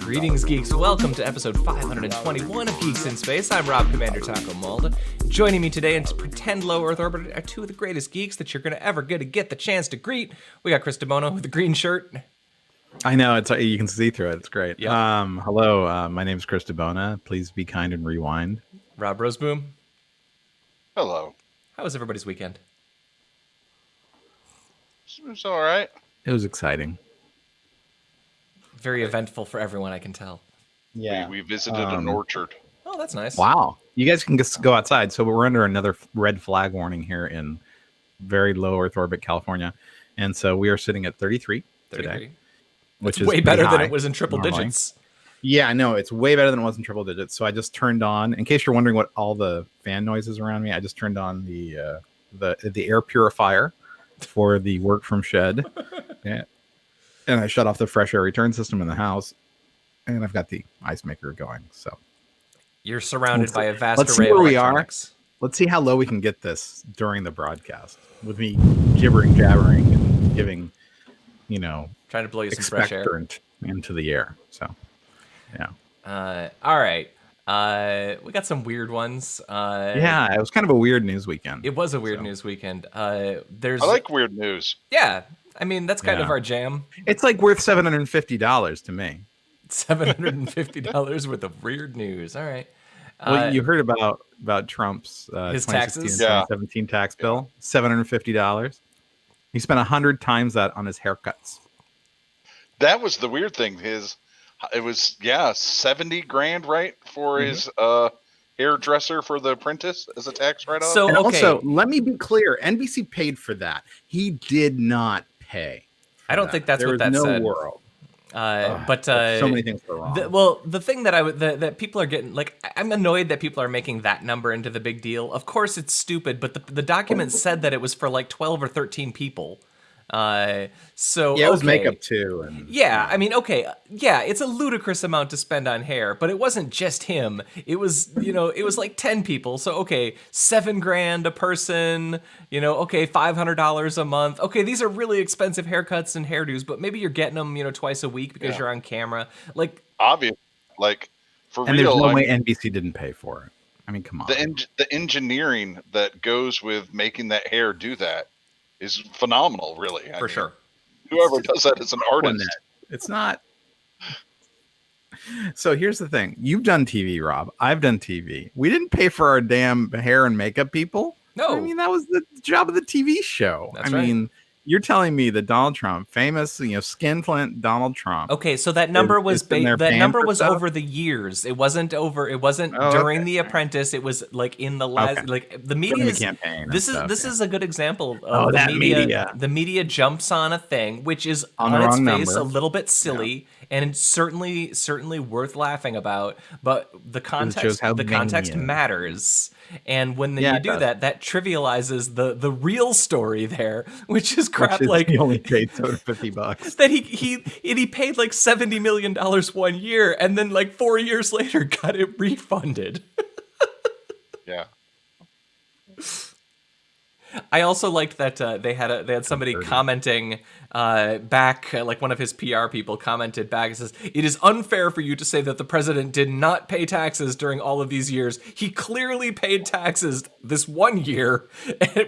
Greetings, geeks. Welcome to episode 521 of Geeks in Space. I'm Rob Commander Taco Mold. Joining me today in Pretend Low Earth Orbit are two of the greatest geeks that you're going to ever get the chance to greet. We got Chris DeMono with the green shirt. I know, you can see through it. It's great. Yep. Hello, my name is Chris DeBona. Please be kind and rewind. Rob Roseboom. Hello. How was everybody's weekend? It was all right. It was exciting. Very eventful for everyone, I can tell. Yeah. We visited an orchard. Oh, that's nice. Wow. You guys can just go outside. So we're under another red flag warning here in very low Earth orbit, California. And so we are sitting at 33 today. Which is way better high, than it was in triple normally. digits. Yeah, I know. It's way better than it was in triple digits. So I just turned on, in case you're wondering what all the fan noises around me, I just turned on the air purifier for the work from shed. Yeah. And I shut off the fresh air return system in the house. And I've got the ice maker going. So you're surrounded by a vast let's array see where of we are. electronics. Let's see how low we can get this during the broadcast with me gibbering, jabbering, and giving, Trying to blow you some fresh air into the air. So, yeah. All right. We got some weird ones. Yeah, it was kind of a weird news weekend. It was a weird news weekend. I like weird news. Yeah. I mean, that's kind of our jam. It's like worth $750 to me. $750 worth of weird news. All right. Well, you heard about Trump's his 2016 taxes? and 2017 tax bill, $750. He spent 100 times that on his haircuts. That was the weird thing. It was 70 grand, right, for his hairdresser for The Apprentice as a tax write-off. So And okay. also, let me be clear: NBC paid for that. He did not pay. I don't think that's there what that was no said. world. But so many things go wrong. The thing that that people are getting, like, I'm annoyed that people are making that number into the big deal. Of course, it's stupid, but the document said that it was for like 12 or 13 people. So yeah, it was makeup too. And, I mean, it's a ludicrous amount to spend on hair, but it wasn't just him. It was, it was like 10 people. So, $7,000 a person, $500 a month. Okay, these are really expensive haircuts and hairdos, but maybe you're getting them, twice a week because you're on camera. Like, obvious, like, for and real. There's no way NBC didn't pay for it. I mean, come on. The engineering that goes with making that hair do that is phenomenal, really. For sure. Whoever does that is an artist. It's not. So here's the thing. You've done TV, Rob. I've done TV. We didn't pay for our damn hair and makeup people. No. I mean, that was the job of the TV show. That's right. mean, you're telling me that Donald Trump, famous, skinflint Donald Trump. Okay, so that number was stuff? over the years. It wasn't during The Apprentice. It was like in the last like the media campaign. This is a good example of that media. The media jumps on a thing which is on its face a little bit silly and certainly worth laughing about, but the context matters. And when you do that trivializes the real story there, which is crap. Like, he only paid $50. That he paid like $70 million 1 year, and then like 4 years later got it refunded. Yeah. I also liked that they had somebody commenting back, like one of his PR people commented back and says, "It is unfair for you to say that the president did not pay taxes during all of these years. He clearly paid taxes this 1 year,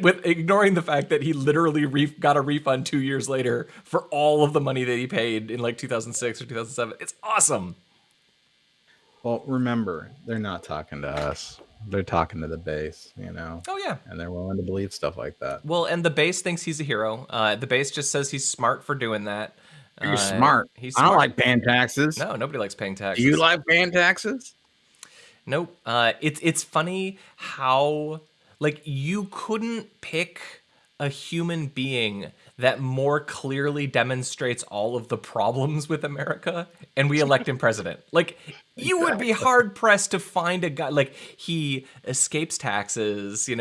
with ignoring the fact that he literally got a refund 2 years later for all of the money that he paid in like 2006 or 2007. It's awesome." Well, remember, they're not talking to us. They're talking to the base, Oh, yeah. And they're willing to believe stuff like that. Well, and the base thinks he's a hero. The base just says he's smart for doing that. You're smart. He's I smart. don't like paying taxes. No, nobody likes paying taxes. Do you like paying taxes? Nope. It's funny how, like, you couldn't pick a human being that more clearly demonstrates all of the problems with America, and we elect him president. Like, you would be hard pressed to find a guy like he escapes taxes. He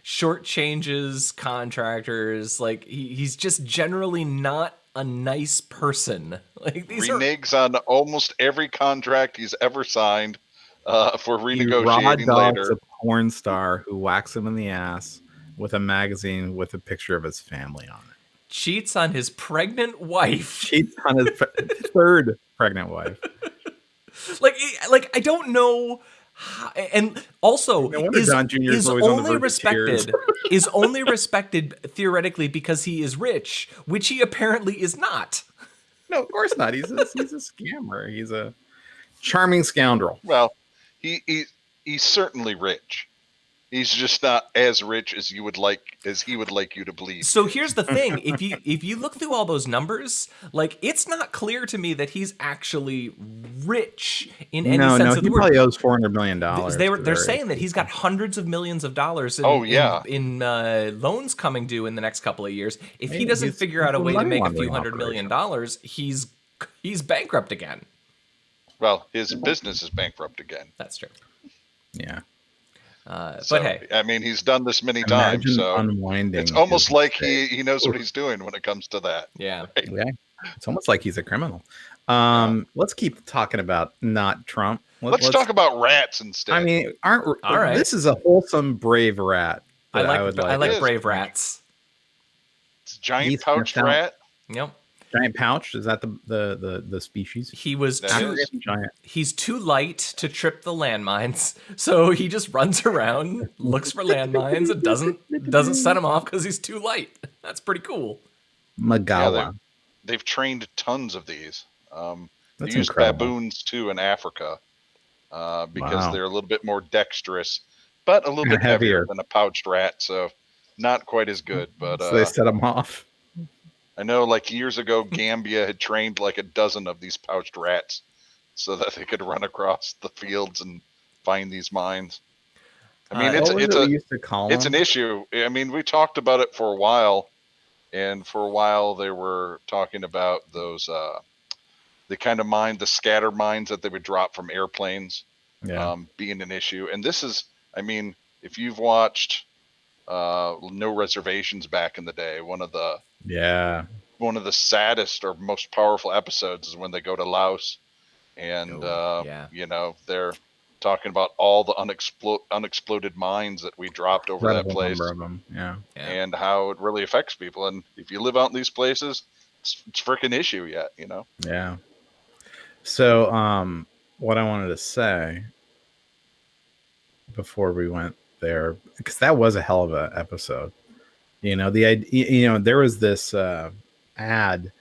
shortchanges contractors. Like, he's just generally not a nice person. Like, reneges on almost every contract he's ever signed for renegotiating raw later. dogs a porn star who whacks him in the ass with a magazine with a picture of his family on it. cheats on his pregnant wife. Cheats on his third pregnant wife. Like I don't know. And also, No wonder Don Jr. is always on the verge of tears. is only respected theoretically because he is rich, which he apparently is not. No, of course not. He's a scammer. He's a charming scoundrel. Well, he's certainly rich. He's just not as rich as he would like you to believe. So here's the thing: if you look through all those numbers, like it's not clear to me that he's actually rich in any sense of the word. He probably owes $400 million. They're saying that he's got hundreds of millions of dollars in loans coming due in the next couple of years. If he doesn't figure out a way to make a few $100 million, he's bankrupt again. Well, his business is bankrupt again. That's true. Yeah. But hey, I mean, he's done this many times, so it's almost like he knows what he's doing when it comes to that. Yeah. Right? Yeah. It's almost like he's a criminal. Let's keep talking about not Trump. Let's talk about rats instead. I mean, all right. This is a wholesome, brave rat. I like brave rats. It's a giant pouched rat. Yep. Giant pouch, is that the species? He's too light to trip the landmines, so he just runs around, looks for landmines, and doesn't set them off because he's too light. That's pretty cool. Magawa. Yeah, they've trained tons of these. They use incredible. baboons too in Africa because they're a little bit more dexterous, but a little bit heavier than a pouched rat, so not quite as good. But so they set them off. I know, like years ago, Gambia had trained like a dozen of these pouched rats so that they could run across the fields and find these mines. I mean, it's an issue. I mean, we talked about it for a while, and for a while they were talking about those the kind of the scatter mines that they would drop from airplanes, being an issue. And this is, I mean, if you've watched No Reservations back in the day, one of the saddest or most powerful episodes is when they go to Laos and they're talking about all the unexploded mines that we dropped over that place, and how it really affects people. And if you live out in these places, it's a freaking issue yet, Yeah. So what I wanted to say before we went there, because that was a hell of an episode. There was this ad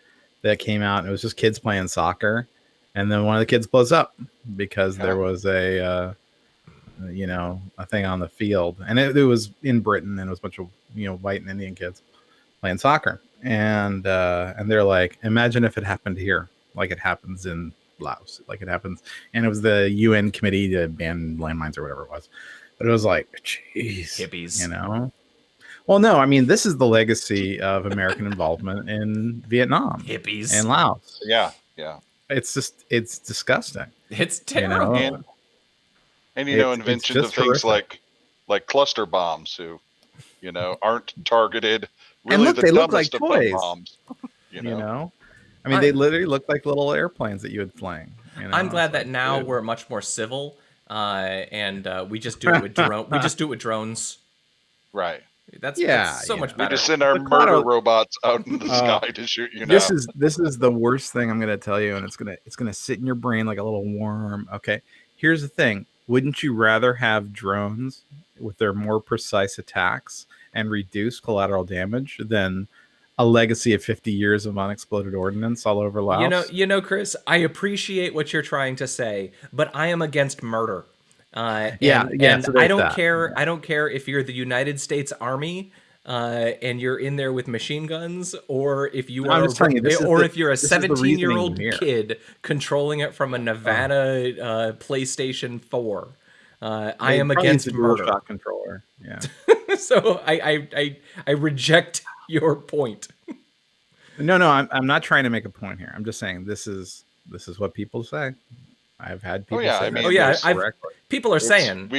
that came out, and it was just kids playing soccer, and then one of the kids blows up because there was a thing on the field, and it was in Britain, and it was a bunch of white and Indian kids playing soccer, and they're like, imagine if it happened here, like it happens in Laos, like it happens, and it was the UN committee to ban landmines or whatever it was, but it was like, geez, hippies, Well, no, I mean, this is the legacy of American involvement in Vietnam, hippies, and Laos. Yeah. It's disgusting. It's terrible. And inventions of things like cluster bombs, who, aren't targeted. Really, and look, the they look like dumbest of toys. Bombs, I mean, they literally look like little airplanes that you would fling. I'm glad that now we're much more civil, and we just do it with we just do it with drones. Right. That's so much better. We just send our murder robots out in the sky to shoot you. This is the worst thing I'm going to tell you, and it's gonna sit in your brain like a little worm. Okay, here's the thing: wouldn't you rather have drones with their more precise attacks and reduce collateral damage than a legacy of 50 years of unexploded ordnance all over Laos? Chris, I appreciate what you're trying to say, but I am against murder. So I don't care. I don't care if you're the United States Army and you're in there with machine guns, or if you are, if you're a 17-year-old kid controlling it from a Nevada PlayStation 4. I am against murder. DualShock controller. Yeah. So I reject your point. No, I'm not trying to make a point here. I'm just saying this is what people say. I've had people say people are saying.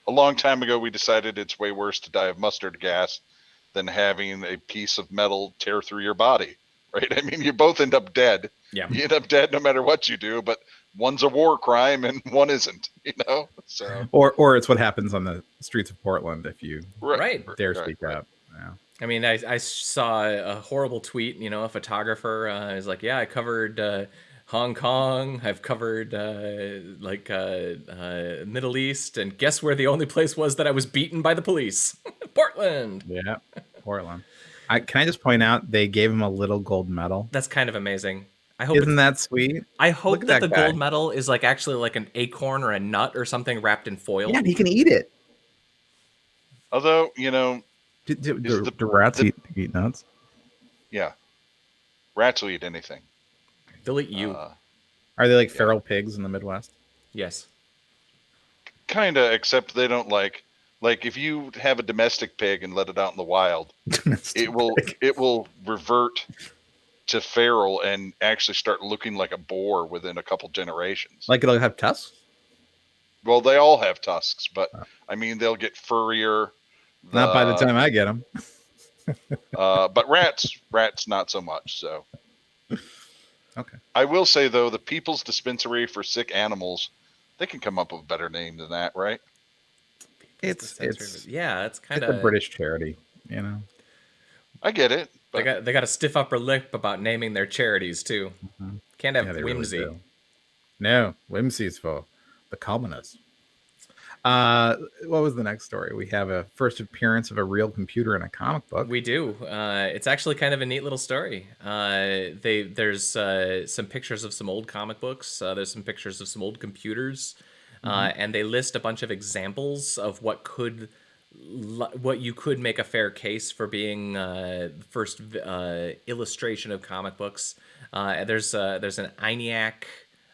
A long time ago, we decided it's way worse to die of mustard gas than having a piece of metal tear through your body, right? I mean, you both end up dead. Yeah. You end up dead no matter what you do, but one's a war crime and one isn't, So. Or it's what happens on the streets of Portland if you dare speak up. Yeah. I mean, I saw a horrible tweet. You know, a photographer is like, "Yeah, I covered Hong Kong. I've covered Middle East, and guess where the only place was that I was beaten by the police? Portland." Yeah, Portland. Can I just point out they gave him a little gold medal? That's kind of amazing. I hope Isn't that sweet? I Look hope at that the that guy. gold medal is like actually like an acorn or a nut or something wrapped in foil. Yeah, and he can eat it. Although, you know, Do rats eat nuts? Yeah, rats will eat anything. They'll eat you. Are they like feral pigs in the Midwest? Yes. Kinda, except they don't like if you have a domestic pig and let it out in the wild, it will revert to feral and actually start looking like a boar within a couple generations. Like it'll have tusks? Well, they all have tusks, but I mean they'll get furrier. Not by the time I get them. But rats not so much. So, okay. I will say though, the People's Dispensary for Sick Animals, they can come up with a better name than that, right? It's kind of a British charity, you know. I get it. But they got a stiff upper lip about naming their charities too. Mm-hmm. Can't have whimsy. Really no, whimsy is for the commoners. What was the next story? We have a first appearance of a real computer in a comic book. We do. It's actually kind of a neat little story. There's some pictures of some old comic books. There's some pictures of some old computers, and they list a bunch of examples of what you could make a fair case for being the first illustration of comic books. There's an ENIAC.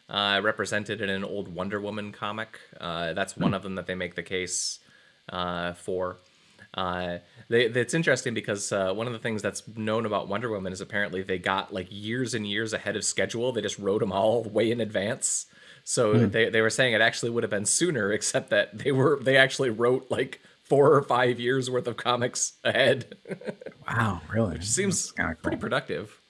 Represented in an old Wonder Woman comic. That's one of them that they make the case for. It's interesting because one of the things that's known about Wonder Woman is apparently they got like years and years ahead of schedule. They just wrote them all way in advance. So they were saying it actually would have been sooner, except that they actually wrote like 4 or 5 years worth of comics ahead. Wow, really? Which seems cool. pretty productive.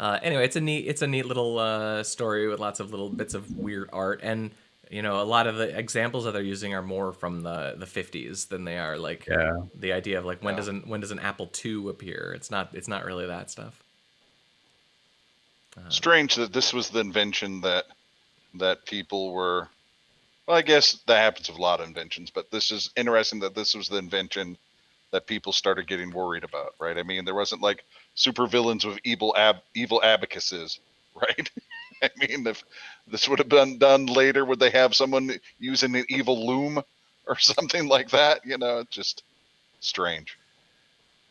Anyway, it's a neat little story with lots of little bits of weird art, and you know, a lot of the examples that they're using are more from the 50s than they are like the idea of like when does an Apple II appear? It's not really that stuff. Strange that this was the invention that people were. Well, I guess that happens with a lot of inventions, but this is interesting that this was the invention that people started getting worried about, right? I mean, there wasn't like supervillains with evil abacuses, right? I mean, if this would have been done later, would they have someone using an evil loom or something like that? You know, it's just strange.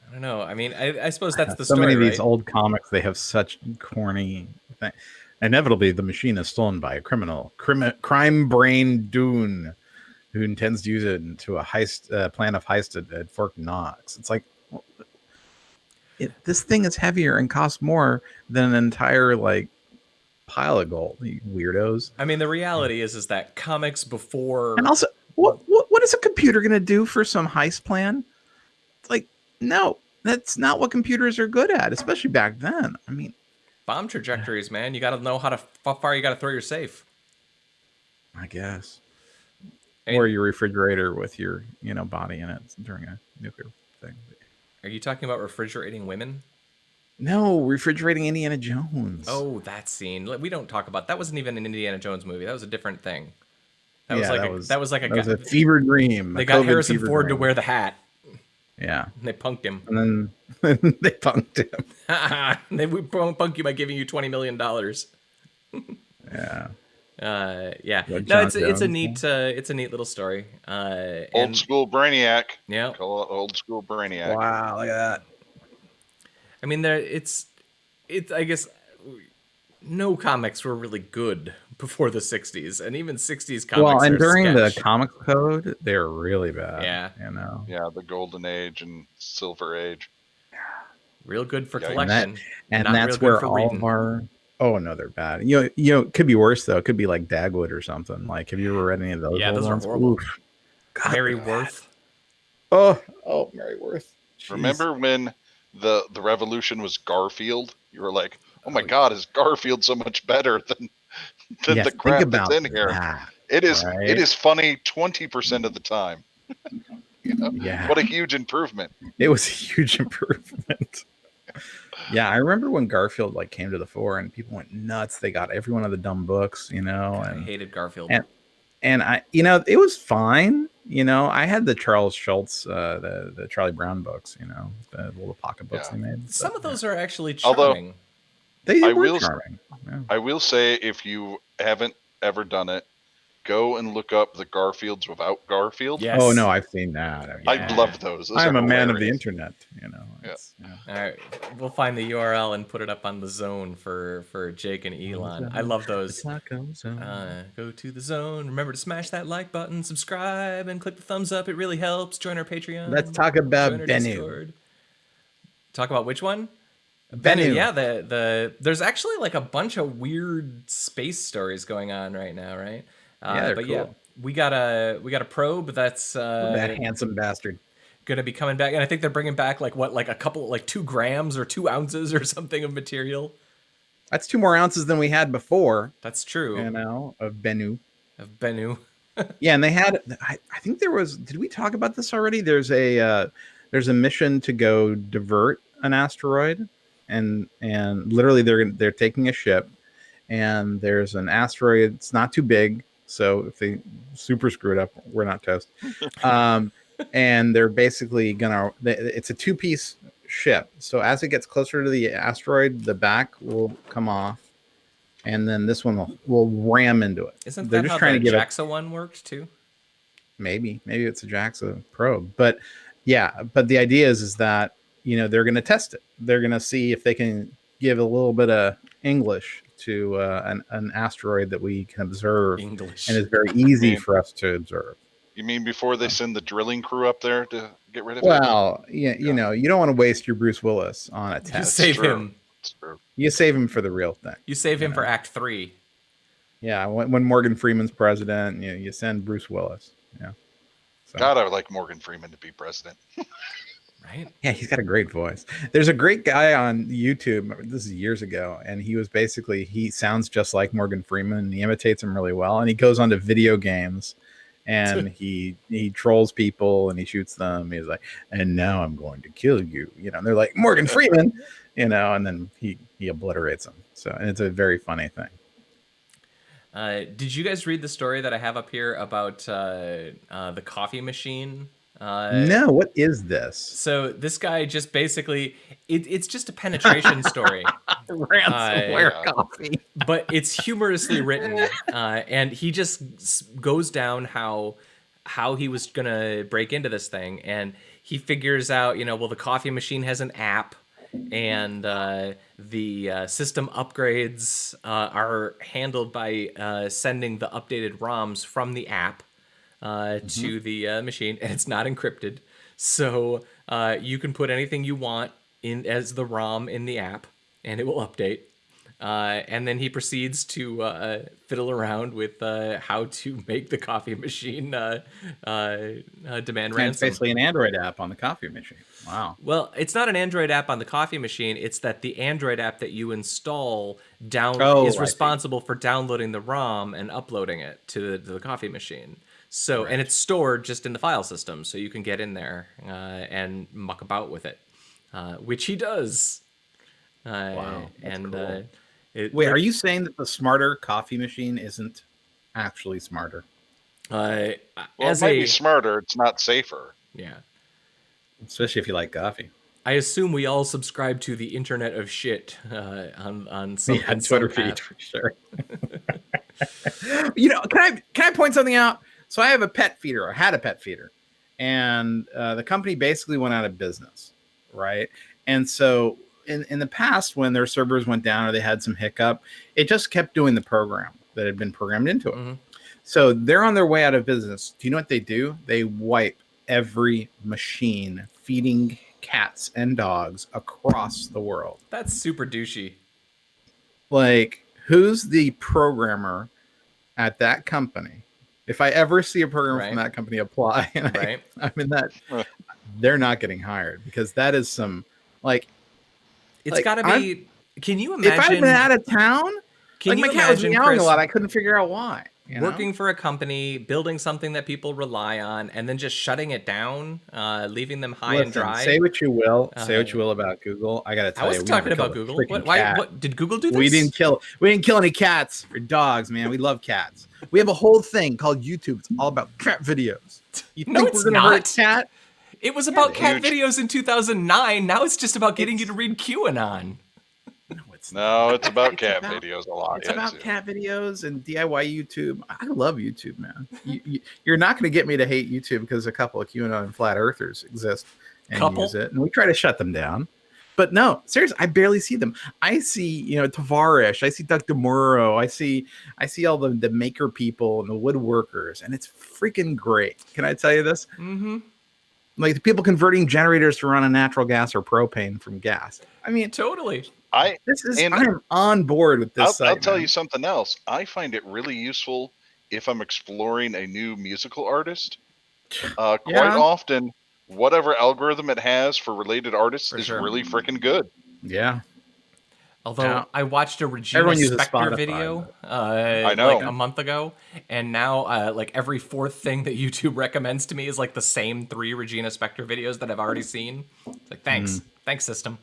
I don't know. I mean, I suppose that's the so story, many of these right? old comics, they have such corny things. Inevitably, the machine is stolen by a crime brain Dune, who intends to use it into a heist plan of heist at Fort Knox. It's like, this thing is heavier and costs more than an entire like pile of gold. You weirdos. I mean, the reality is that comics before, and also, what is a computer going to do for some heist plan? It's like, no, that's not what computers are good at, especially back then. I mean, bomb trajectories, man. You got to know how far you got to throw your safe. I guess. Or your refrigerator with your, body in it during a nuclear thing. Are you talking about refrigerating women? No, refrigerating Indiana Jones. Oh, that scene. We don't talk about that. Wasn't even an Indiana Jones movie. That was a different thing. That was a fever dream. They got Harrison Ford to wear the hat. Yeah. And they punked him. And then they punked him. They would punk you by giving you $20 million. Yeah. Yeah. No, it's a neat little story. Old school Brainiac. Yeah. Call it old school Brainiac. Wow, look at that. I mean, it's I guess no comics were really good before the 60s, and even 60s comics. Well, and during the comic code, they're really bad. Yeah. Yeah, the Golden Age and Silver Age. Real good for collection. And that's where all of our. Oh no, they're bad. It could be worse though. It could be like Dagwood or something. Like, have you ever read any of those? Yeah, those ones? are horrible. God, Mary Worth. Oh, Mary Worth. Jeez. Remember when the revolution was Garfield? You were like, oh my God, is Garfield so much better than the crap that's in here? It is funny 20% of the time. Yeah, What a huge improvement. it was a huge improvement. Yeah, I remember when Garfield like came to the fore and people went nuts. They got every one of the dumb books, God, I and hated Garfield. and I, it was fine. I had the Charles Schultz, the Charlie Brown books, the little pocket books Yeah. they made. Some of those are actually Although charming. They I were will charming. Yeah. I will say, if you haven't ever done it, go and look up the Garfields without Garfield. Yes. Oh no, I've seen that. I Yeah. love those. Those I'm are a man of the hilarious. internet. Yeah. All right, we'll find the URL and put it up on the zone for Jake and Elon. I love those. Go to the zone. Remember to smash that like button, subscribe, and click the thumbs up. It really helps. Join our Patreon. Let's talk about Join our Bennu. Discord. Talk about which one? Bennu. Yeah, there's actually like a bunch of weird space stories going on right now, right? Yeah, but cool. yeah, we got a probe that's That handsome bastard. gonna be coming back, and I think they're bringing back like a couple, like 2 grams or 2 ounces or something of material. That's 2 more ounces than we had before. That's true. Of Bennu. Of Bennu. Yeah, and they had. I think there was. Did we talk about this already? There's a mission to go divert an asteroid, and literally they're taking a ship, and there's an asteroid. It's not too big, so if they super screw it up, we're not toast. And they're basically gonna. It's a 2-piece ship. So as it gets closer to the asteroid, the back will come off, and then this one will ram into it. Isn't they're that just how trying the to give JAXA one worked too? Maybe it's a JAXA probe, but yeah. But the idea is that they're going to test it. They're going to see if they can give a little bit of English to an asteroid that we can observe, English, and it's very easy for us to observe. You mean before they send the drilling crew up there to get rid of it? Well, yeah, you don't want to waste your Bruce Willis on a test. You save him. It's true. You save him for the real thing. You save him for Act 3. Yeah, when Morgan Freeman's president, you send Bruce Willis. Yeah. So. God, I would like Morgan Freeman to be president. Right? Yeah, he's got a great voice. There's a great guy on YouTube. This is years ago, and he sounds just like Morgan Freeman, and he imitates him really well. And he goes on to video games, and he trolls people, and he shoots them. He's like, "And now I'm going to kill you," and they're like, "Morgan Freeman," and then he obliterates them. So, and it's a very funny thing. Did you guys read the story that I have up here about the coffee machine? No, what is this? So this guy just basically, it's just a penetration story. Ransomware coffee. But it's humorously written, and he just goes down how he was gonna break into this thing, and he figures out, well, the coffee machine has an app, and the system upgrades are handled by sending the updated ROMs from the app to the machine, and it's not encrypted, so you can put anything you want in as the ROM in the app, and it will update. And then he proceeds to fiddle around with how to make the coffee machine demand ransom. It's basically an Android app on the coffee machine. Wow. Well, it's not an Android app on the coffee machine. It's that the Android app that you install is responsible for downloading the ROM and uploading it to the coffee machine. So, and it's stored just in the file system, so you can get in there and muck about with it, which he does. Wow, that's cool. Wait, are you saying that the smarter coffee machine isn't actually smarter? Well, it might be smarter. It's not safer. Yeah. Especially if you like coffee. I assume we all subscribe to the Internet of Shit on some Twitter feed for sure. Can I point something out? So I have a pet feeder, or had a pet feeder, and the company basically went out of business, right? And so in the past, when their servers went down or they had some hiccup, it just kept doing the program that had been programmed into it. Mm-hmm. So they're on their way out of business. Do you know what they do? They wipe every machine feeding cats and dogs across the world. That's super douchey. Like, who's the programmer at that company? If I ever see a programmer from that company apply, and I'm in that, they're not getting hired, because that is some, like, it's got to be. Can you imagine if I've been out of town? My cat was meowing a lot. I couldn't figure out why. Working for a company, building something that people rely on, and then just shutting it down, leaving them high and dry. Say what you will. Say what you will about Google. I got to tell you, I wasn't talking about Google. What did Google do this? We didn't kill any cats or dogs, man. We love cats. We have a whole thing called YouTube. It's all about cat videos. You no, think it's we're gonna hurt cat? It was about cat videos in 2009. Now it's just about getting you to read QAnon. It's about cat videos a lot. It's about cat videos and DIY YouTube. I love YouTube, man. You're not going to get me to hate YouTube because a couple of QAnon and flat earthers exist and use it, and we try to shut them down. But no, seriously, I barely see them. I see, Tavarish. I see Doug DeMuro. I see all the maker people and the woodworkers, and it's freaking great. Can I tell you this? Mm-hmm. Like the people converting generators to run on natural gas or propane from gas. I mean, totally. I'm on board with this. I'll tell you something else. I find it really useful if I'm exploring a new musical artist. Quite often, whatever algorithm it has for related artists is really freaking good. Yeah. Although I watched a Regina Spektor video I know. like a month ago, and now like every fourth thing that YouTube recommends to me is like the same 3 Regina Spektor videos that I've already seen. It's like, thanks system.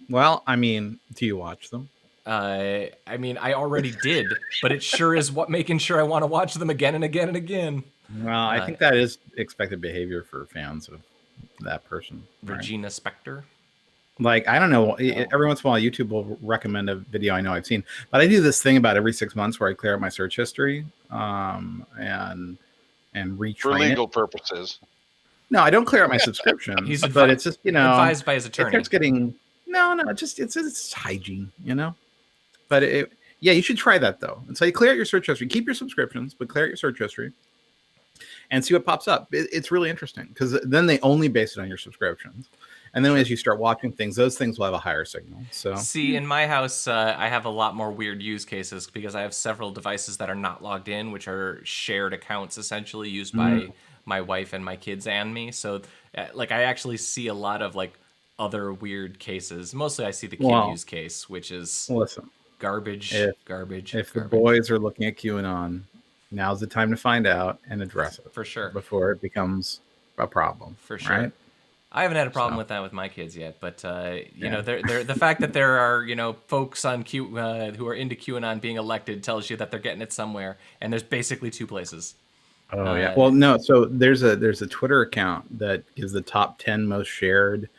Well, I mean, do you watch them? I mean, I already did, but it sure is making sure I want to watch them again and again and again. Well, I think that is expected behavior for fans of that person. Regina Spektor. Like, I don't know. Every once in a while, YouTube will recommend a video I know I've seen. But I do this thing about every 6 months where I clear out my search history and retrain for legal purposes. No, I don't clear out my subscriptions. But it's just, advised by his attorney. It starts getting it's hygiene, But you should try that though. And so you clear out your search history, keep your subscriptions, but clear out your search history, and see what pops up. It's really interesting because then they only base it on your subscriptions. And then as you start watching things, those things will have a higher signal. So see, in my house, I have a lot more weird use cases because I have several devices that are not logged in, which are shared accounts essentially used by my wife and my kids and me. So like I actually see a lot of like other weird cases. Mostly I see the kid use case, which is garbage. If the boys are looking at QAnon, now's the time to find out and address it. For sure. Before it becomes a problem. For sure. Right? I haven't had a problem with that with my kids yet, but they're the fact that there are folks on who are into QAnon being elected tells you that they're getting it somewhere, and there's basically 2 places. Oh yeah. Well, no. So there's a Twitter account that gives the top 10 most shared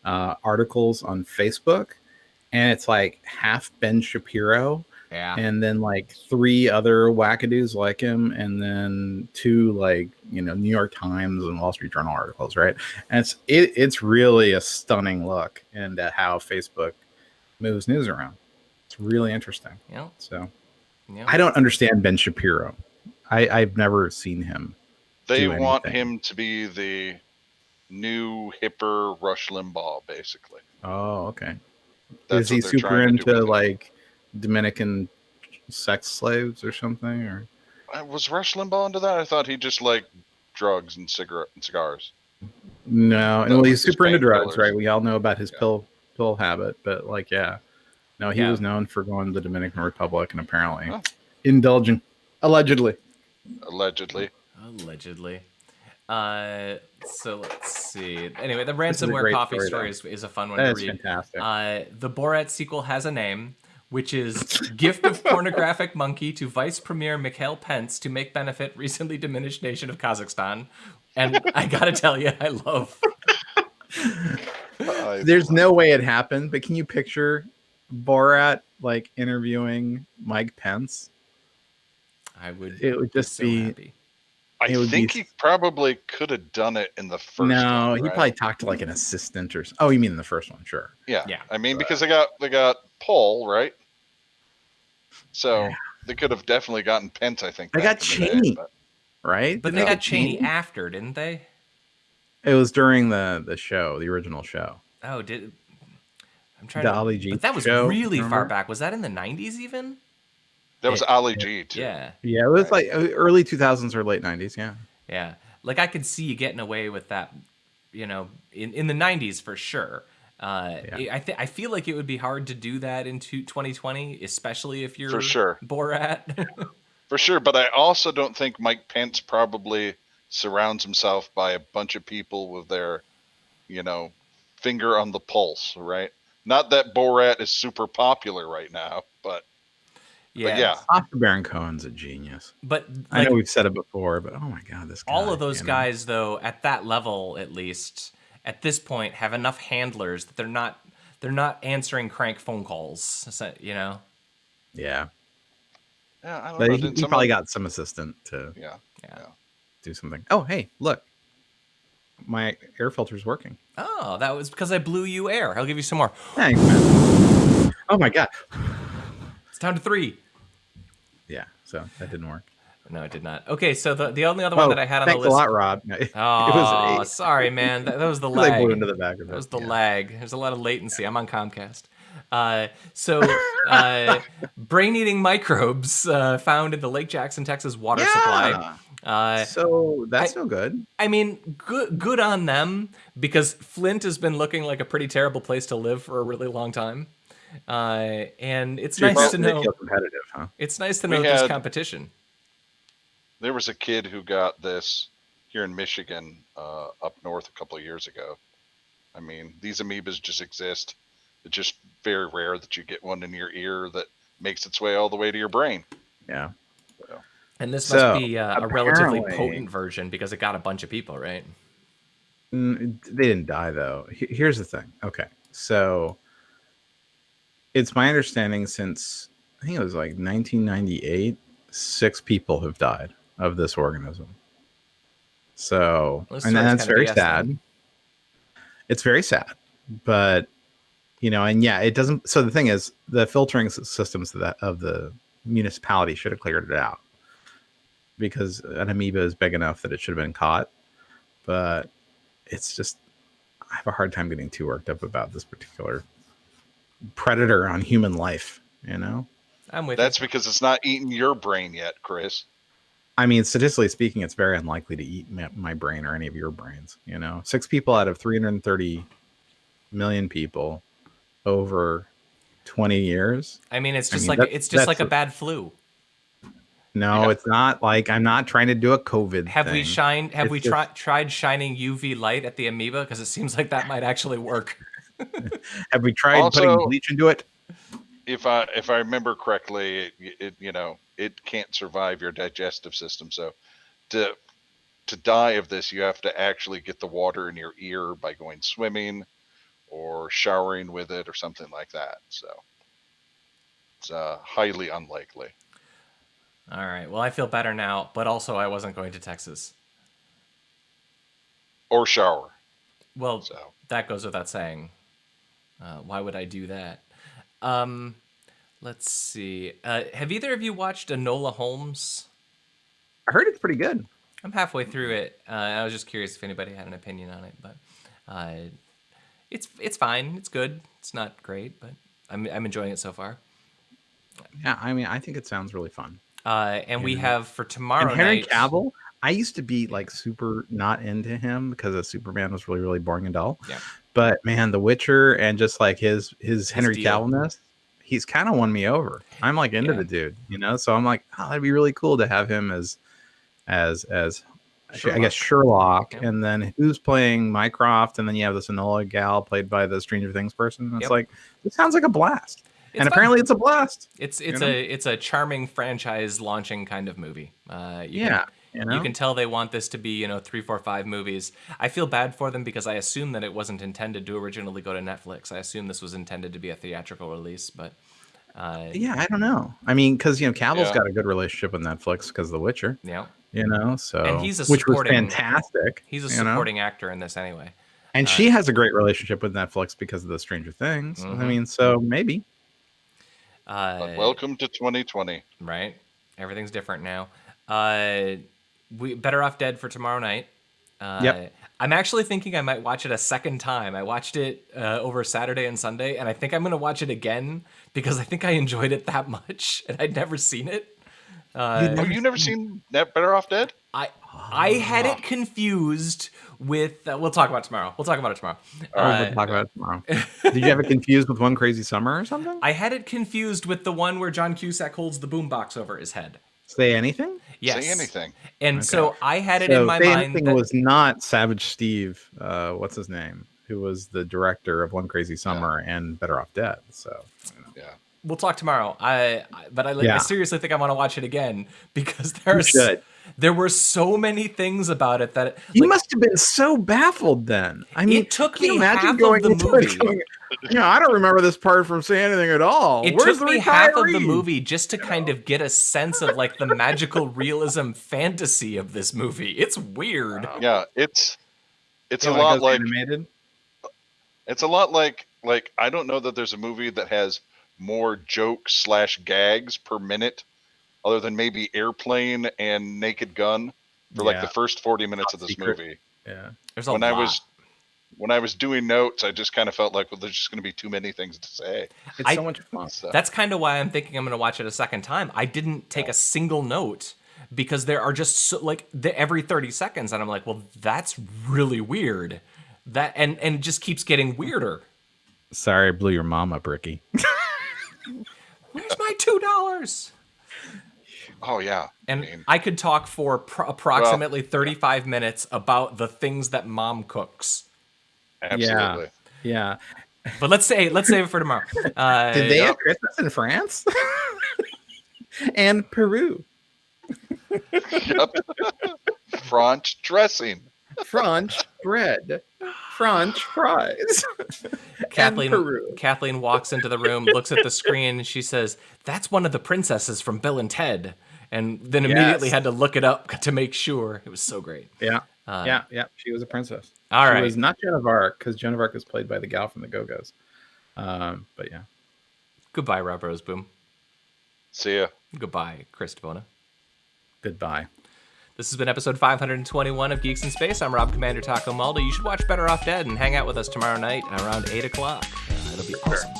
articles on Facebook, and it's like half Ben Shapiro. Yeah. And then like 3 other wackadoos like him, and then 2 like New York Times and Wall Street Journal articles, right? And it's really a stunning look into how Facebook moves news around. It's really interesting. Yeah. So I don't understand Ben Shapiro. I've never seen him. They want him to be the new hipper Rush Limbaugh, basically. Oh, okay. That's Is he super into like Dominican sex slaves or something? Or was Rush Limbaugh into that? I thought he just liked drugs and cigars. No, and he's super into drugs, right? We all know about his pill habit, but he was known for going to the Dominican Republic and apparently indulging, allegedly. So let's see. Anyway, the ransomware coffee story is a fun one to read. Fantastic. The Borat sequel has a name, which is Gift of Pornographic Monkey to Vice Premier Mikhail Pence to make benefit recently diminished nation of Kazakhstan. And I gotta tell you, I love. There's no way it happened, but can you picture Borat like interviewing Mike Pence? It would just be. Happy. I think he probably could have done it in the first one. No, he probably talked to like an assistant or. Oh, you mean in the first one? Sure. Yeah. I mean, because they got Paul, right? So they could have definitely gotten Pence. I think they got Cheney, right? But they got Cheney after, didn't they? It was during the show, the original show. Oh, I'm trying to. Ali G. But that was really far back. Was that in the 90s even? That was Ali G too. Yeah. Yeah, it was like early 2000s or late 90s. Yeah. Yeah, like I could see you getting away with that, in the 90s for sure. I feel like it would be hard to do that in 2020, especially if you're for sure Borat. For sure, but I also don't think Mike Pence probably surrounds himself by a bunch of people with their, finger on the pulse, right? Not that Borat is super popular right now, but yeah. Sacha Baron Cohen's a genius. But I know we've said it before, but oh my God, this guy. All of those guys, though, at that level, at least at this point, have enough handlers that they're not answering crank phone calls. Yeah. Yeah, I don't but know. He probably got some assistant to do something. Oh, hey, look. My air filter's working. Oh, that was because I blew you air. I'll give you some more. Thanks, man. Oh my God. It's down to 3. Yeah, so that didn't work. No, it did not. Okay, so the only other one that I had on the list. Thanks a lot, Rob. No, it was sorry, man. That was the lag. I blew into the back of it. That was the lag. There's a lot of latency. I'm on Comcast. Brain-eating microbes found in the Lake Jackson, Texas water supply. So that's no good. I mean, good on them, because Flint has been looking like a pretty terrible place to live for a really long time. And it's nice to know. Competitive, huh? It's nice to know there's competition. There was a kid who got this here in Michigan, up north a couple of years ago. I mean, these amoebas just exist. It's just very rare that you get one in your ear that makes its way all the way to your brain. Yeah. So. And this must be a relatively potent version because it got a bunch of people, right? They didn't die, though. Here's the thing. Okay. So it's my understanding since, I think it was like 1998, 6 people have died of this organism. So, and that's very sad. It's very sad. But, and yeah, it doesn't. So the thing is, the filtering systems of the municipality should have cleared it out, because an amoeba is big enough that it should have been caught. But it's just, I have a hard time getting too worked up about this particular predator on human life, I'm with That's because it's not eating your brain yet, Chris. I mean, statistically speaking, it's very unlikely to eat my brain or any of your brains. 6 people out of 330 million people over 20 years. I mean, it's just like a bad flu. No, it's not. Like, I'm not trying to do a COVID thing. Have we tried shining UV light at the amoeba? Because it seems like that might actually work. Have we tried putting bleach into it? If I remember correctly, it can't survive your digestive system. So to die of this, you have to actually get the water in your ear by going swimming or showering with it or something like that. So it's highly unlikely. All right. Well, I feel better now, but also I wasn't going to Texas. Or shower. Well, that goes without saying. Why would I do that? Let's see. Have either of you watched Enola Holmes? I heard it's pretty good. I'm halfway through it. I was just curious if anybody had an opinion on it, but it's fine. It's good. It's not great, but I'm enjoying it so far. Yeah, I mean, I think it sounds really fun. And we have for tomorrow night. Henry Cavill, I used to be like super not into him because of Superman was really, really boring and dull. Yeah. But man, The Witcher and just like his Henry Cavillness, he's kind of won me over. I'm like into the dude, So I'm like, oh, that'd be really cool to have him as Sherlock. I guess Sherlock, and then who's playing Mycroft, and then you have this Enola gal played by the Stranger Things person. And it's like, it sounds like a blast. And apparently it's a blast. It's a charming franchise launching kind of movie. You can tell they want this to be 3, 4, 5 movies. I feel bad for them because I assume that it wasn't intended to originally go to Netflix. I assume this was intended to be a theatrical release, but I don't know. I mean, because Cavill's got a good relationship with Netflix because of The Witcher. Yeah. So and he's which was fantastic. He's a supporting actor in this anyway. And she has a great relationship with Netflix because of the Stranger Things. Mm-hmm. I mean, so maybe. Welcome to 2020. Right. Everything's different now. We Better Off Dead for tomorrow night. Yep. I'm actually thinking I might watch it a second time. I watched it over Saturday and Sunday, and I think I'm going to watch it again because I think I enjoyed it that much, and I'd never seen it. Have you never seen Better Off Dead? I had it confused with. We'll talk about it tomorrow. We'll talk about it tomorrow. We'll talk about it tomorrow. Did you have it confused with One Crazy Summer or something? I had it confused with the one where John Cusack holds the boombox over his head. Say anything? Yes. Say anything. And Okay. so I had it in my Say mind anything that was not Savage Steve. What's his name? Who was the director of One Crazy Summer and Better Off Dead. So, you know. Yeah. we'll talk tomorrow. I Yeah. seriously think I want to watch it again because there were so many things about it that You must have been so baffled then. I mean, it took can you me imagine half going of the into it movie. going, I don't remember this part from saying anything at all. It Where's took the me half of the retiree? movie just to kind of get a sense of like the magical realism fantasy of this movie. It's weird. Yeah, it's a Yeah, when it lot goes like animated. it's a lot like I don't know that there's a movie that has more jokes / gags per minute, other than maybe Airplane and Naked Gun for like the first 40 minutes of this Secret. movie. Yeah. There's a lot. When I was doing notes, I just kind of felt like, well, there's just going to be too many things to say. It's so much fun. So, That's kind of why I'm thinking I'm going to watch it a second time. I didn't take a single note because there are just every 30 seconds, and I'm like, well, that's really weird. That and it just keeps getting weirder. Sorry, I blew your mom up, Ricky. Where's my $2? oh yeah, And I could talk for approximately 35 minutes about the things that mom cooks. absolutely. Yeah. But let's save it for tomorrow. Did they have Christmas in France? And Peru. Yep. French dressing. French bread. French fries. Kathleen walks into the room, looks at the screen, and she says, "That's one of the princesses from Bill and Ted." And then immediately had to look it up to make sure. It was so great. Yeah. Yeah. She was a princess. All right. She was not Joan of Arc, because Joan of Arc was played by the gal from the Go-Go's. But yeah. Goodbye, Rob Roseboom. See ya. Goodbye, Chris Devona. Goodbye. This has been episode 521 of Geeks in Space. I'm Rob Commander Taco Malda. You should watch Better Off Dead and hang out with us tomorrow night around 8 o'clock. It'll be awesome.